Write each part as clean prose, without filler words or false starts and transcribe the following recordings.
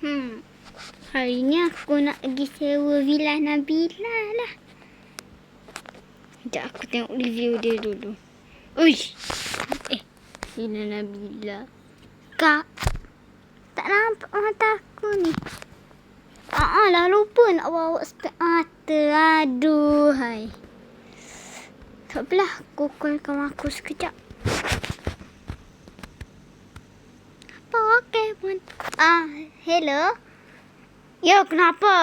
Hmm. Hari ni aku nak pergi sewa Villa Nabila lah. Sekejap aku tengok review dia dulu. Uish. Villa Nabila. Kak. Tak nampak mata aku ni. Lah lupa nak bawa spek mata. Aduh. Hai. Tak apalah. Aku call kawan aku sekejap. Apa okey pun. Hello. Ya, kenapa?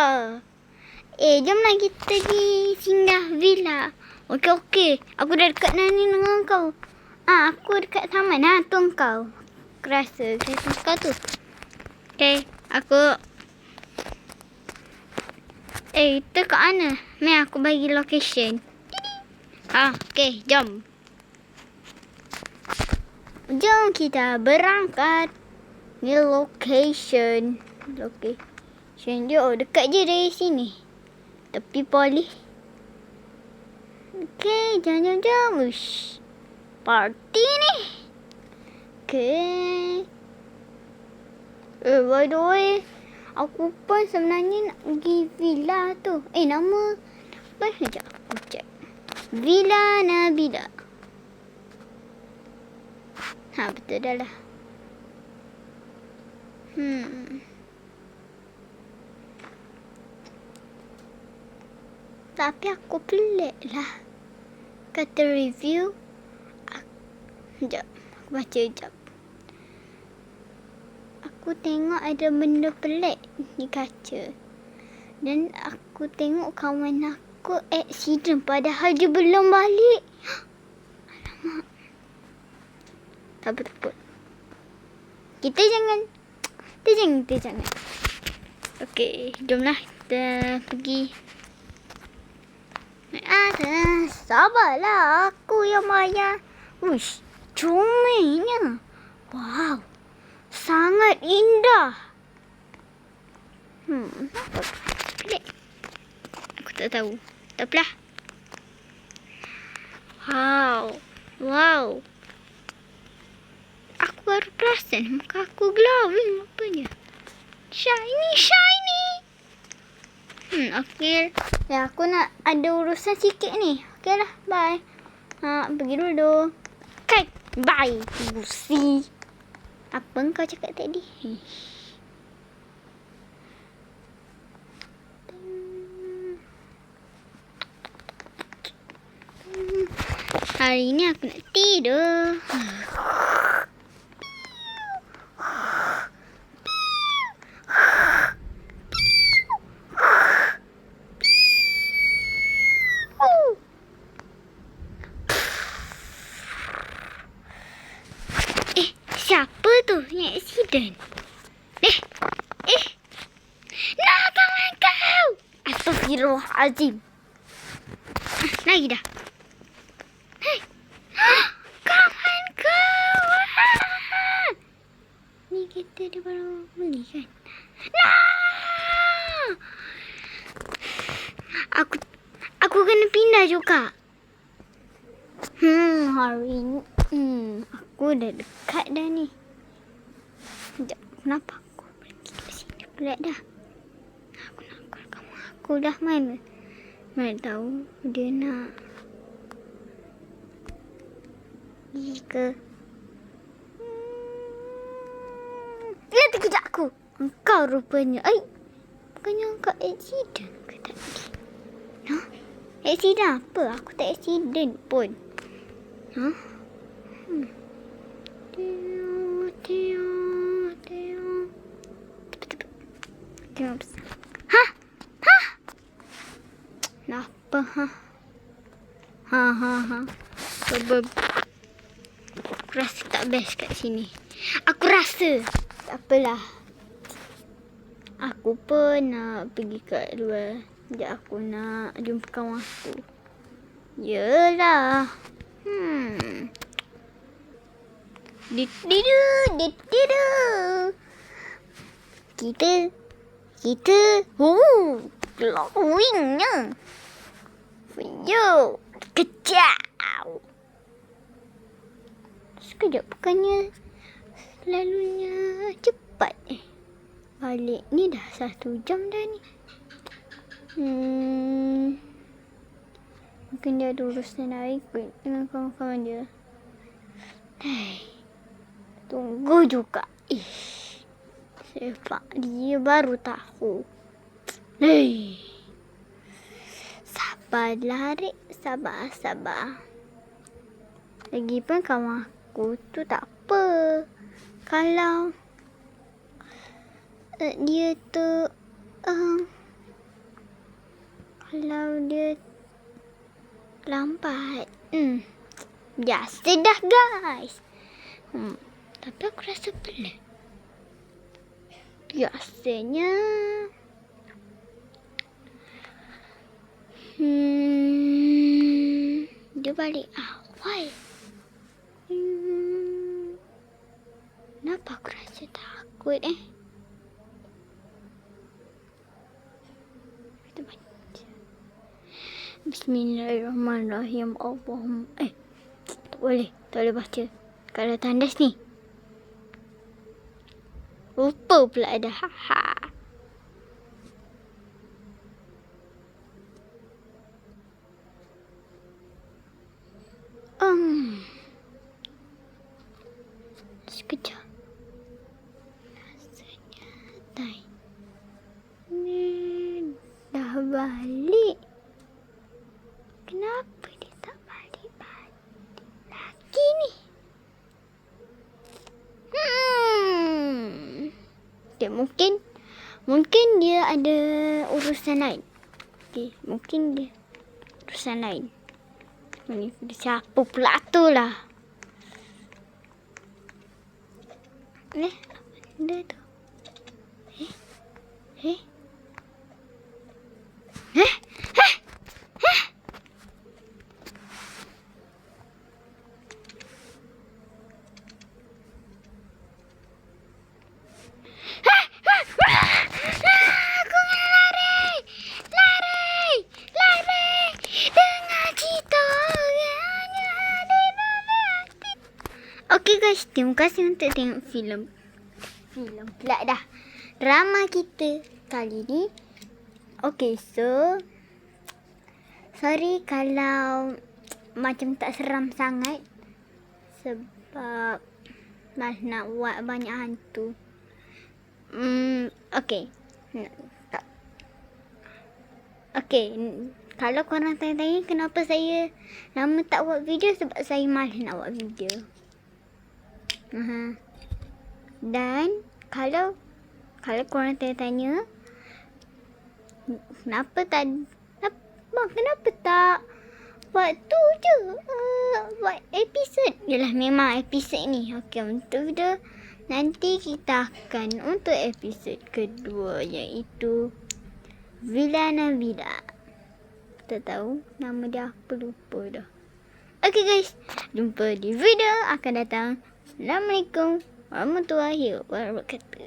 Jomlah kita pergi singgah villa. Okey. Aku dah dekat ni dengan kau. Aku dekat taman. Tu kau. Aku rasa kereta kau tu. Okey, aku... itu kat mana? Ni aku bagi location. Okey, jom. Jom kita berangkat. Ni location. Dia dekat je dari sini. Tepi poli. Okey, jom. Ush. Party ni. Okey. By the way, aku pun sebenarnya nak pergi villa tu. Nama apa? Sekejap aku check. Villa Nabila. Betul dah lah. Tapi aku pelik lah. Kata review. Sekejap. Aku baca sekejap. Aku tengok ada benda pelik di kaca. Dan aku tengok kawan aku accident. Padahal dia belum balik. Alamak. Tak apa. Kita jangan. Okey, jomlah kita pergi. Sabarlah, aku yang bayar. Uish, comelnya. Wow, sangat indah. Apa? Pelik. Aku tak tahu. Tak apalah. Wow. Aku baru perasan muka aku glowing rupanya. Shiny. Okey. Ya, aku nak ada urusan sikit ni. Okey lah, bye. Pergi dulu. Okay, bye. Busi. Apa kau cakap tadi? Hari ni aku nak tidur. Siapa tu yang accident? Nah, kawan kau! Astaghfirullahaladzim. Lagi dah. Hei. Kawan kau! Ni kereta dia baru beli kan? Nah! Aku kena pindah juga. Hari ni aku dah dekat dah ni. Sekejap, kenapa aku pergi ke sini pula dah? Aku nak call kamu. Aku dah mana tahu dia nak pergi ke. Lihat kejap aku. Engkau rupanya. Bukannya engkau accident ke tadi? Accident apa? Aku tak accident pun. Tengok. Kenapa? Aku rasa tak best kat sini. Aku rasa. Tak apalah. Aku pun nak pergi kat luar. Sekejap aku nak jumpa kawan aku. Yelah. Kita glowingnya. Yo, kejap. Sekejap, bukannya selalunya cepat balik ni dah 1 jam dah ni. Mungkin dia ada urusan lain kot dengan kawan-kawan dia. Tunggu juga. Sebab dia baru tahu. Sabarlah, Rik. Sabar. Lagipun kawan aku tu tak apa. Kalau dia tu kalau dia lambat. Biasa dah, guys. Tapi aku rasa pelik. Biasanya dia balik awal. Kenapa aku rasa takut Kita baca. Bismillahirrahmanirrahim. Allahumma tak boleh baca. Kalau tandas ni. Lupa pula ada sekejap. Rasanya ni dah balik. Kenapa dia tak balik-balik lagi ni? Okay, mungkin dia ada urusan lain. Mungkin dia urusan lain. Ni siapa pula tu lah? Apa benda tu? Okay guys, terima kasih untuk tengok filem pula dah. Drama kita kali ni. Okay, so sorry kalau macam tak seram sangat. Sebab nak buat banyak hantu. Okay. Okay, kalau korang tanya-tanya kenapa saya lama tak buat video, sebab saya malas nak buat video. Dan kalau korang tanya-tanya kenapa tak buat tu je, buat episod. Yalah, memang episod ni. Okay, untuk video nanti kita akan untuk episod kedua, iaitu Villa Navida. Tak tahu nama dia apa, lupa dah. Okay guys, jumpa di video akan datang. Assalamualaikum warahmatullahi wabarakatuh.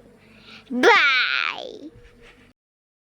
Bye.